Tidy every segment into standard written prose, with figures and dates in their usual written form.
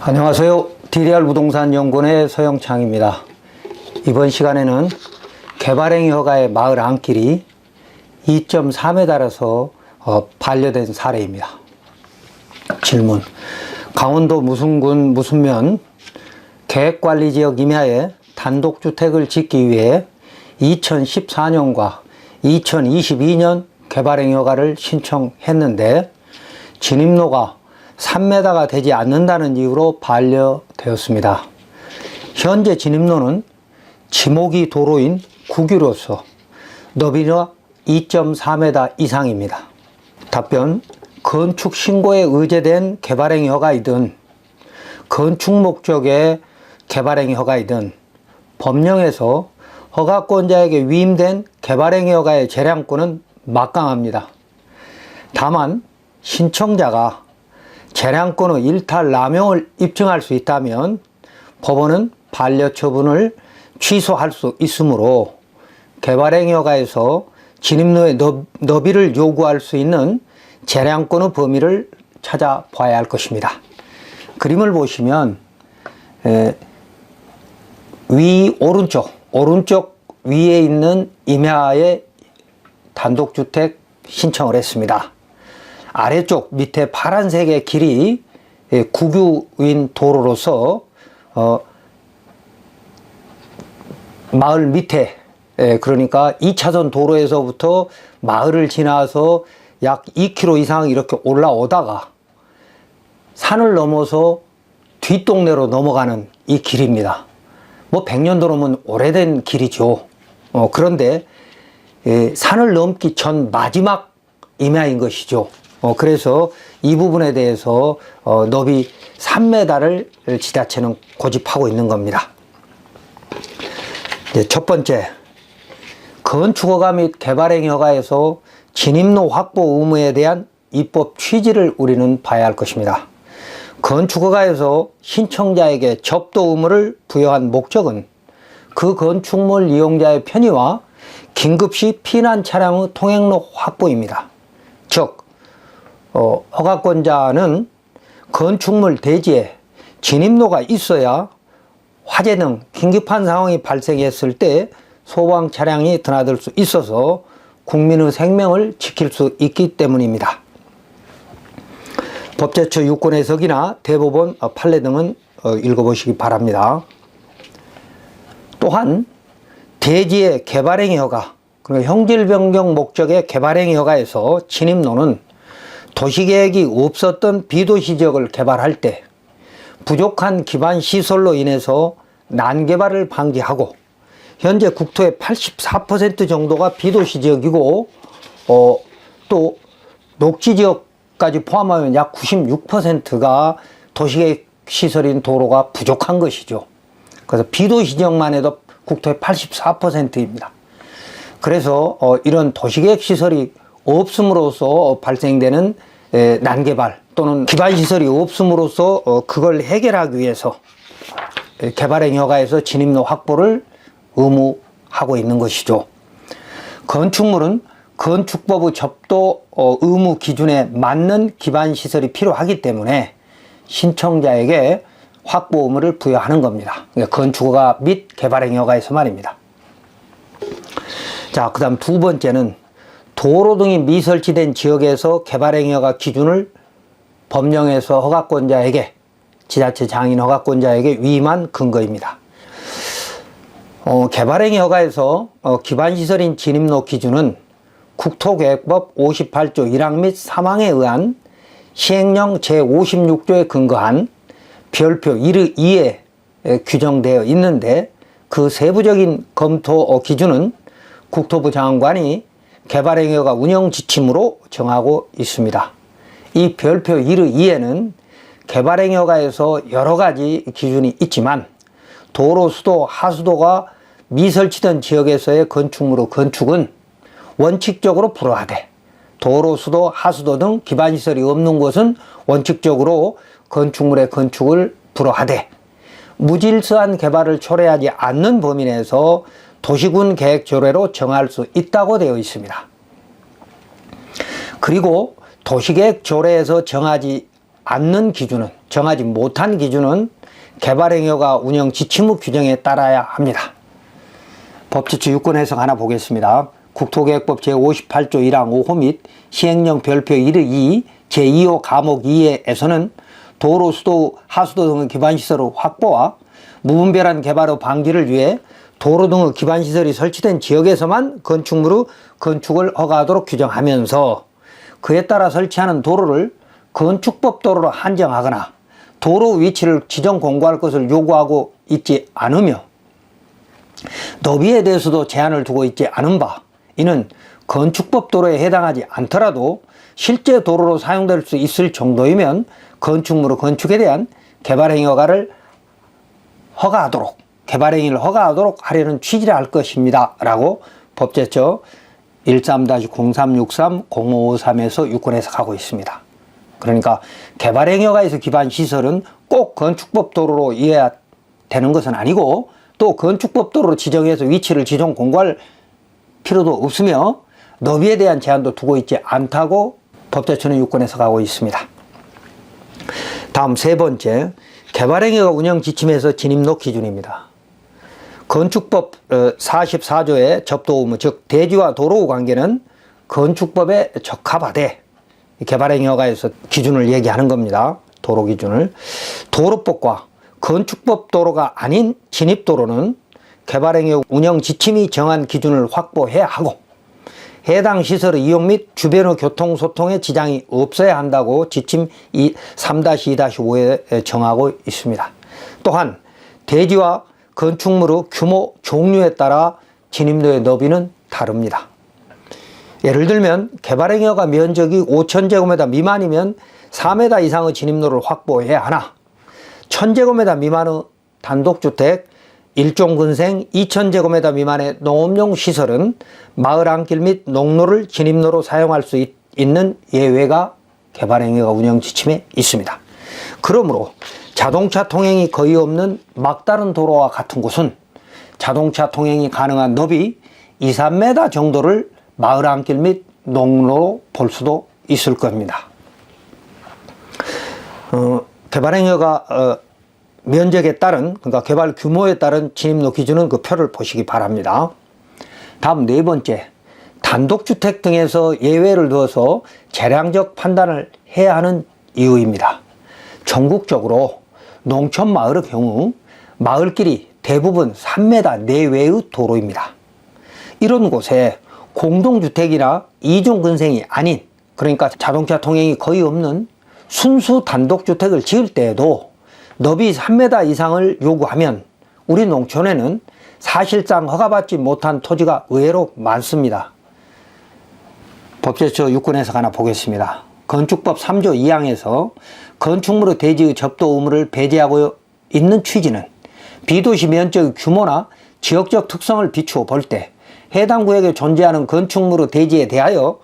안녕하세요. DDR 부동산 연구원의 서영창입니다. 이번 시간에는 개발행위 허가의 마을 안길이 2.3m라서 반려된 사례입니다. 질문: 강원도 무슨군 무슨면 계획관리지역 임야에 단독주택을 짓기 위해 2014년과 2022년 개발행위 허가를 신청했는데 진입로가 3m가 되지 않는다는 이유로 반려되었습니다. 현재 진입로는 지목이 도로인 국유로서 너비가 2.4m 이상입니다. 답변: 건축 신고에 의제된 개발행위 허가이든 건축 목적의 개발행위 허가이든 법령에서 허가권자에게 위임된 개발행위 허가의 재량권은 막강합니다. 다만 신청자가 재량권의 일탈 남용을 입증할 수 있다면 법원은 반려 처분을 취소할 수 있으므로 개발행위 허가에서 진입로의 너비를 요구할 수 있는 재량권의 범위를 찾아봐야 할 것입니다. 그림을 보시면 오른쪽 위에 있는 임야에 단독주택 신청을 했습니다. 아래쪽 밑에 파란색의 길이 국유인 도로로서 마을 밑에, 그러니까 2차선 도로에서부터 마을을 지나서 약 2km 이상 이렇게 올라오다가 산을 넘어서 뒷동네로 넘어가는 이 길입니다. 뭐 100년도 넘은 오래된 길이죠. 그런데 산을 넘기 전 마지막 임야인 것이죠. 그래서 이 부분에 대해서 너비 3m를 지자체는 고집하고 있는 겁니다. 첫 번째, 건축허가 및 개발행위 허가에서 진입로 확보 의무에 대한 입법 취지를 우리는 봐야 할 것입니다. 건축허가에서 신청자에게 접도 의무를 부여한 목적은 그 건축물 이용자의 편의와 긴급시 피난 차량의 통행로 확보입니다. 즉 허가권자는 건축물 대지에 진입로가 있어야 화재 등 긴급한 상황이 발생했을 때 소방 차량이 드나들 수 있어서 국민의 생명을 지킬 수 있기 때문입니다. 법제처 유권 해석이나 대법원 판례 등은 읽어보시기 바랍니다. 또한 대지의 개발행위 허가, 그리고 형질 변경 목적의 개발행위 허가에서 진입로는 도시계획이 없었던 비도시 지역을 개발할 때 부족한 기반 시설로 인해서 난개발을 방지하고, 현재 국토의 84% 정도가 비도시 지역이고 또 녹지 지역까지 포함하면 약 96%가 도시계획 시설인 도로가 부족한 것이죠. 그래서 비도시 지역만 해도 국토의 84%입니다. 그래서 이런 도시계획 시설이 없음으로써 발생되는 난개발 또는 기반시설이 없음으로써 그걸 해결하기 위해서 개발행위 허가에서 진입로 확보를 의무하고 있는 것이죠. 건축물은 건축법의 접도 의무 기준에 맞는 기반시설이 필요하기 때문에 신청자에게 확보 의무를 부여하는 겁니다. 건축허가 및 개발행위 허가에서 말입니다. 자, 그 다음 두 번째는 도로 등이 미설치된 지역에서 개발행위 허가 기준을 법령에서 허가권자에게, 지자체 장인 허가권자에게 위임한 근거입니다. 개발행위 허가에서 기반시설인 진입로 기준은 국토계획법 58조 1항 및 3항에 의한 시행령 제56조에 근거한 별표 1의 2에 규정되어 있는데, 그 세부적인 검토 기준은 국토부 장관이 개발행위 허가 운영 지침으로 정하고 있습니다. 이 별표 1의 2에는 개발행위 허가에서 여러 가지 기준이 있지만 도로, 수도, 하수도가 미설치된 지역에서의 건축물의 건축은 원칙적으로 불허하되, 도로, 수도, 하수도 등 기반시설이 없는 곳은 원칙적으로 건축물의 건축을 불허하되, 무질서한 개발을 초래하지 않는 범위 내에서 도시군 계획 조례로 정할 수 있다고 되어 있습니다. 그리고 도시계획 조례에서 정하지 않는 기준은, 정하지 못한 기준은 개발행위가 운영 지침의 규정에 따라야 합니다. 법제처 유권 해석 하나 보겠습니다. 국토계획법 제58조 1항 5호 및 시행령 별표 1의 2 제2호 과목 2에서는 도로, 수도, 하수도 등의 기반시설의 확보와 무분별한 개발의 방지를 위해 도로 등의 기반시설이 설치된 지역에서만 건축물의 건축을 허가하도록 규정하면서 그에 따라 설치하는 도로를 건축법 도로로 한정하거나 도로 위치를 지정 공고할 것을 요구하고 있지 않으며 너비에 대해서도 제한을 두고 있지 않은 바, 이는 건축법 도로에 해당하지 않더라도 실제 도로로 사용될 수 있을 정도이면 건축물의 건축에 대한 개발행위를 허가하도록 하려는 취지라 할 것입니다 라고 법제처 13-0363-0553에서 유권 해석하고 있습니다. 그러니까 개발행위가에서 기반 시설은 꼭 건축법 도로로 이해야 되는 것은 아니고 또 건축법 도로로 지정해서 위치를 지정 공고할 필요도 없으며 너비에 대한 제한도 두고 있지 않다고 법제처는 유권 해석하고 있습니다. 다음 세 번째, 개발행위가 운영 지침에서 진입로 기준입니다. 건축법 44조의 접도 의무, 즉 대지와 도로의 관계는 건축법에 적합하되 개발행위가에서 기준을 얘기하는 겁니다. 도로 기준을. 도로법과 건축법 도로가 아닌 진입도로는 개발행위 운영 지침이 정한 기준을 확보해야 하고 해당 시설의 이용 및 주변의 교통소통에 지장이 없어야 한다고 지침 3-2-5에 정하고 있습니다. 또한 대지와 건축물의 규모, 종류에 따라 진입로의 너비는 다릅니다. 예를 들면 개발행위가 면적이 5,000제곱미터 미만이면 4m 이상의 진입로를 확보해야 하나 1,000제곱미터 미만의 단독주택, 일종근생 2,000제곱미터 미만의 농업용 시설은 마을 안길 및 농로를 진입로로 사용할 수 있는 예외가 개발행위가 운영 지침에 있습니다. 그러므로 자동차 통행이 거의 없는 막다른 도로와 같은 곳은 자동차 통행이 가능한 너비 2-3m 정도를 마을 안길 및 농로로 볼 수도 있을 겁니다. 개발행위가 면적에 따른, 그러니까 개발 규모에 따른 진입로 기준은 그 표를 보시기 바랍니다. 다음 네 번째, 단독주택 등에서 예외를 두어서 재량적 판단을 해야 하는 이유입니다. 전국적으로 농촌마을의 경우 마을길이 대부분 3m 내외의 도로입니다. 이런 곳에 공동주택이나 이중근생이 아닌, 그러니까 자동차 통행이 거의 없는 순수 단독주택을 지을 때에도 너비 3m 이상을 요구하면 우리 농촌에는 사실상 허가받지 못한 토지가 의외로 많습니다. 법제처 유권 해석 하나 보겠습니다. 건축법 3조 2항에서 건축물의 대지의 접도 의무를 배제하고 있는 취지는 비도시 면적의 규모나 지역적 특성을 비추어 볼 때 해당 구역에 존재하는 건축물의 대지에 대하여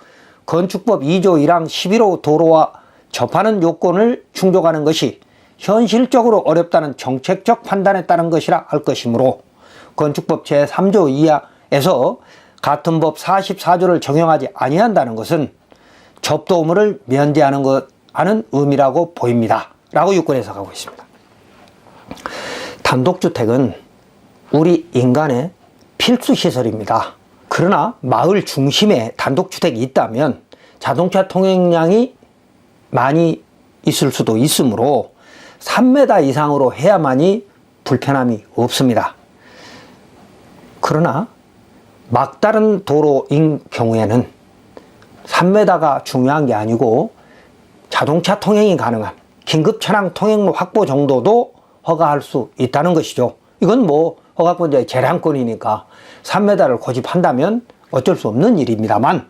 건축법 2조 1항 11호 도로와 접하는 요건을 충족하는 것이 현실적으로 어렵다는 정책적 판단에 따른 것이라 할 것이므로 건축법 제3조 2하에서 같은 법 44조를 적용하지 아니한다는 것은 접도 의무를 면제하는 하는 의미라고 보입니다 라고 유권 해석하고 있습니다. 단독주택은 우리 인간의 필수시설입니다. 그러나 마을 중심에 단독주택이 있다면 자동차 통행량이 많이 있을 수도 있으므로 3m 이상으로 해야만이 불편함이 없습니다. 그러나 막다른 도로인 경우에는 3m가 중요한 게 아니고 자동차 통행이 가능한 긴급 차량 통행로 확보 정도도 허가할 수 있다는 것이죠. 이건 뭐 허가권자의 재량권이니까 3m를 고집한다면 어쩔 수 없는 일입니다만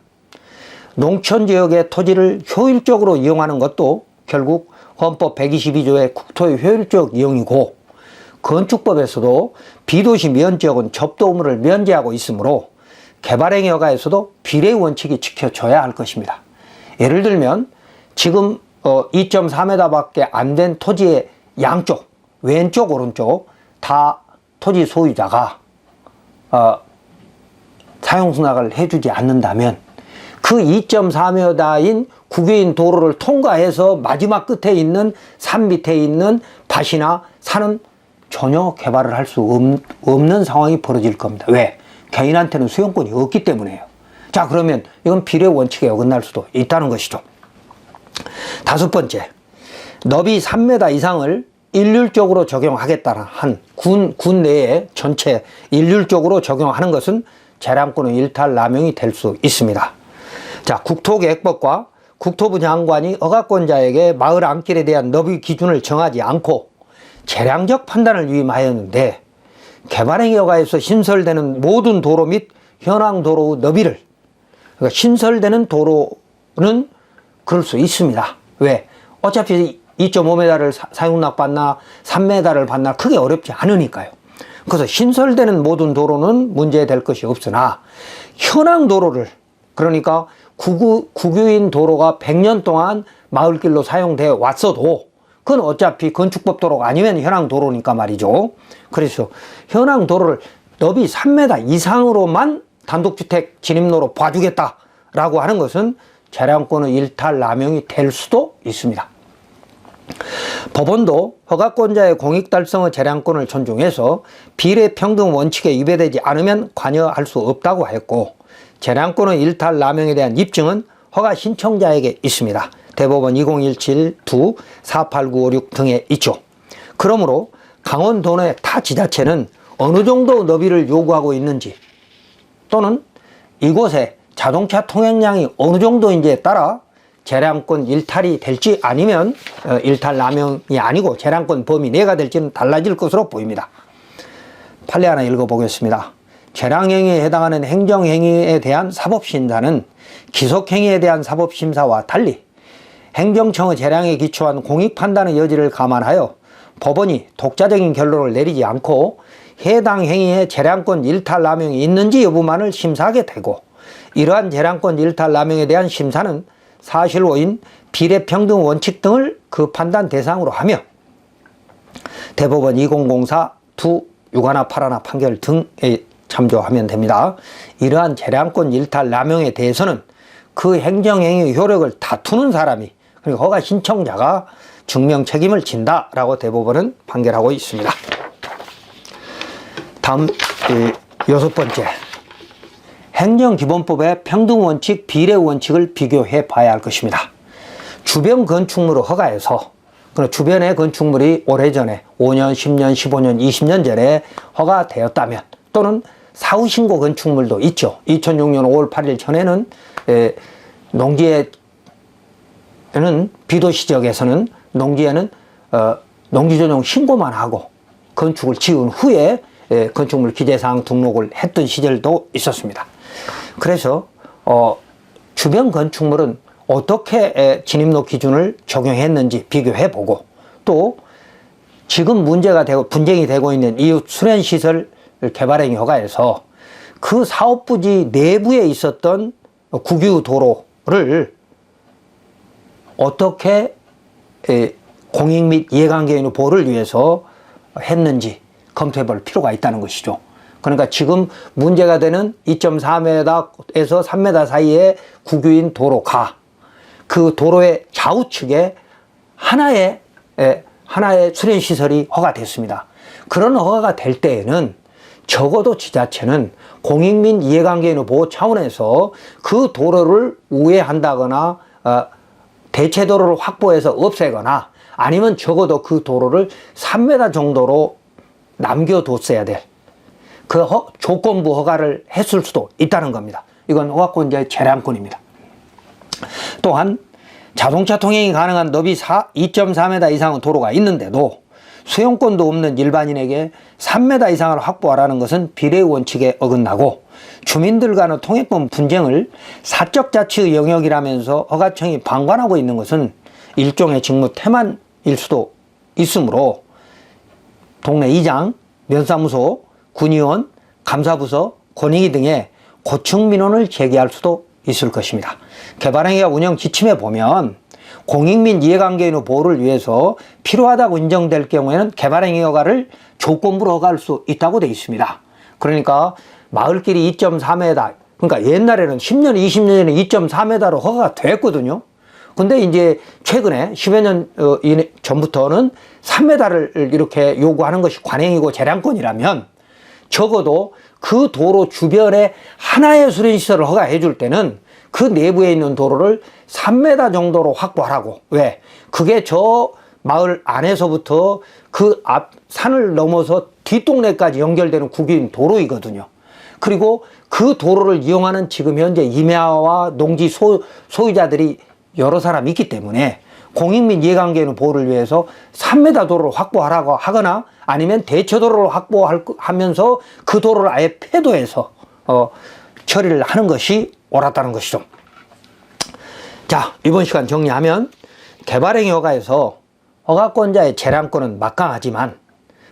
농촌지역의 토지를 효율적으로 이용하는 것도 결국 헌법 122조의 국토의 효율적 이용이고 건축법에서도 비도시 면적은 접도 의무를 면제하고 있으므로 개발행위 허가에서도 비례 원칙이 지켜져야 할 것입니다. 예를 들면 지금 2.4m 밖에 안 된 토지의 양쪽, 왼쪽 오른쪽 다 토지 소유자가 사용 승낙을 해주지 않는다면 그 2.4m인 국유인 도로를 통과해서 마지막 끝에 있는 산 밑에 있는 밭이나 산은 전혀 개발을 할 수 없는 상황이 벌어질 겁니다. 왜? 개인한테는 수용권이 없기 때문에요. 자, 그러면 이건 비례 원칙에 어긋날 수도 있다는 것이죠. 다섯 번째, 너비 3m 이상을 일률적으로 적용하겠다는 한 군 내에 전체 일률적으로 적용하는 것은 재량권의 일탈 남용이 될 수 있습니다. 자, 국토계획법과 국토부 장관이 허가권자에게 마을 안길에 대한 너비 기준을 정하지 않고 재량적 판단을 위임하였는데, 개발행위 허가에서 신설되는 모든 도로 및 현황 도로의 너비를, 그러니까 신설되는 도로는 그럴 수 있습니다. 왜? 어차피 2.5m를 사용낙 받나 3m를 받나 크게 어렵지 않으니까요. 그래서 신설되는 모든 도로는 문제될 것이 없으나 현황 도로를, 그러니까 국유인 도로가 100년 동안 마을길로 사용되어 왔어도 그건 어차피 건축법 도로가 아니면 현황 도로니까 말이죠. 그래서 현황 도로를 너비 3m 이상으로만 단독주택 진입로로 봐주겠다라고 하는 것은 재량권의 일탈 남용이 될 수도 있습니다. 법원도 허가권자의 공익 달성의 재량권을 존중해서 비례평등 원칙에 위배되지 않으면 관여할 수 없다고 하였고, 재량권의 일탈 남용에 대한 입증은 허가 신청자에게 있습니다. 대법원 2017-2, 48956 등에 있죠. 그러므로 강원도 내 타 지자체는 어느 정도 너비를 요구하고 있는지, 또는 이곳에 자동차 통행량이 어느 정도인지에 따라 재량권 일탈이 될지 아니면 일탈 남용이 아니고 재량권 범위 내가 될지는 달라질 것으로 보입니다. 판례 하나 읽어보겠습니다. 재량행위에 해당하는 행정행위에 대한 사법심사는 기속행위에 대한 사법심사와 달리 행정청의 재량에 기초한 공익판단의 여지를 감안하여 법원이 독자적인 결론을 내리지 않고 해당 행위에 재량권 일탈 남용이 있는지 여부만을 심사하게 되고, 이러한 재량권 일탈 남용에 대한 심사는 사실오인, 비례평등 원칙 등을 그 판단 대상으로 하며 대법원 2004-2, 6하나 8하나 판결 등에 참조하면 됩니다. 이러한 재량권 일탈 남용에 대해서는 그 행정행위의 효력을 다투는 사람이, 그리고 허가 신청자가 증명 책임을 진다라고 대법원은 판결하고 있습니다. 다음 여섯 번째, 행정기본법의 평등원칙, 비례원칙을 비교해 봐야 할 것입니다. 주변 건축물의 허가에서, 주변의 건축물이 오래전에 5년, 10년, 15년, 20년 전에 허가되었다면, 또는 사후신고 건축물도 있죠. 2006년 5월 8일 전에는 농지에는, 비도시 지역에서는 농지에는 농지전용 신고만 하고 건축을 지은 후에 건축물 기재사항 등록을 했던 시절도 있었습니다. 그래서 주변 건축물은 어떻게 진입로 기준을 적용했는지 비교해보고, 또 지금 문제가 되고 분쟁이 되고 있는 이웃 수련시설 개발행위 허가에서 그 사업부지 내부에 있었던 국유 도로를 어떻게 공익 및 이해관계인의 보호를 위해서 했는지 검토해볼 필요가 있다는 것이죠. 그러니까 지금 문제가 되는 2.4m에서 3m 사이의 국유인 도로가 그 도로의 좌우측에 하나의 수련시설이 허가됐습니다. 그런 허가가 될 때에는 적어도 지자체는 공익 및 이해관계인의 보호 차원에서 그 도로를 우회한다거나 대체도로를 확보해서 없애거나, 아니면 적어도 그 도로를 3m 정도로 남겨뒀어야 될 그 조건부 허가를 했을 수도 있다는 겁니다. 이건 허가권자의 재량권입니다. 또한 자동차 통행이 가능한 너비 2.4m 이상의 도로가 있는데도 수용권도 없는 일반인에게 3m 이상을 확보하라는 것은 비례 원칙에 어긋나고, 주민들 간의 통행권 분쟁을 사적 자치의 영역이라면서 허가청이 방관하고 있는 것은 일종의 직무 태만일 수도 있으므로 동네 이장, 면사무소, 군의원, 감사부서, 권익위 등의 고층 민원을 제기할 수도 있을 것입니다. 개발행위가 운영 지침에 보면 공익 및 이해관계인의 보호를 위해서 필요하다고 인정될 경우에는 개발행위 허가를 조건부로 허가할 수 있다고 되어 있습니다. 그러니까 마을길이 2.4m, 그러니까 옛날에는 10년, 20년 전에 2.4m로 허가가 됐거든요. 근데 이제 최근에 10여 년 전부터는 3m를 이렇게 요구하는 것이 관행이고 재량권이라면 적어도 그 도로 주변에 하나의 수련시설을 허가해 줄 때는 그 내부에 있는 도로를 3m 정도로 확보하라고. 왜? 그게 저 마을 안에서부터 그 앞 산을 넘어서 뒷동네까지 연결되는 국유인 도로이거든요. 그리고 그 도로를 이용하는 지금 현재 임야와 농지 소유자들이 여러 사람 있기 때문에 공익 및 이해관계인의 보호를 위해서 3m 도로를 확보하라고 하거나 아니면 대처도로를 확보하면서 그 도로를 아예 폐도해서 처리를 하는 것이 옳았다는 것이죠. 자, 이번 시간 정리하면 개발행위 허가에서 허가권자의 재량권은 막강하지만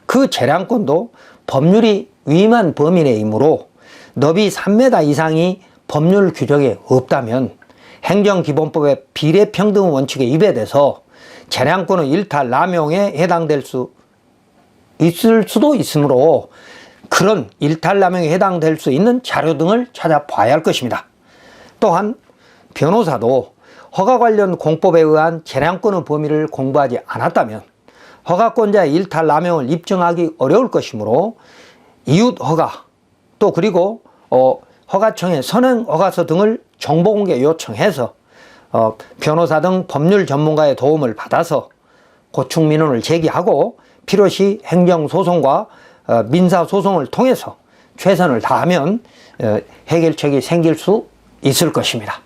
그 재량권도 법률이 위임한 범위 내이므로 너비 3m 이상이 법률 규정에 없다면 행정기본법의 비례평등 원칙에 위배돼서 재량권의 일탈 남용에 해당될 수 있을 수도 있으므로 그런 일탈 남용에 해당될 수 있는 자료 등을 찾아봐야 할 것입니다. 또한 변호사도 허가 관련 공법에 의한 재량권의 범위를 공부하지 않았다면 허가권자의 일탈 남용을 입증하기 어려울 것이므로 이웃 허가 또 그리고 허가청의 선행 허가서 등을 정보공개 요청해서 변호사 등 법률 전문가의 도움을 받아서 고충민원을 제기하고 필요시 행정소송과 민사소송을 통해서 최선을 다하면 해결책이 생길 수 있을 것입니다.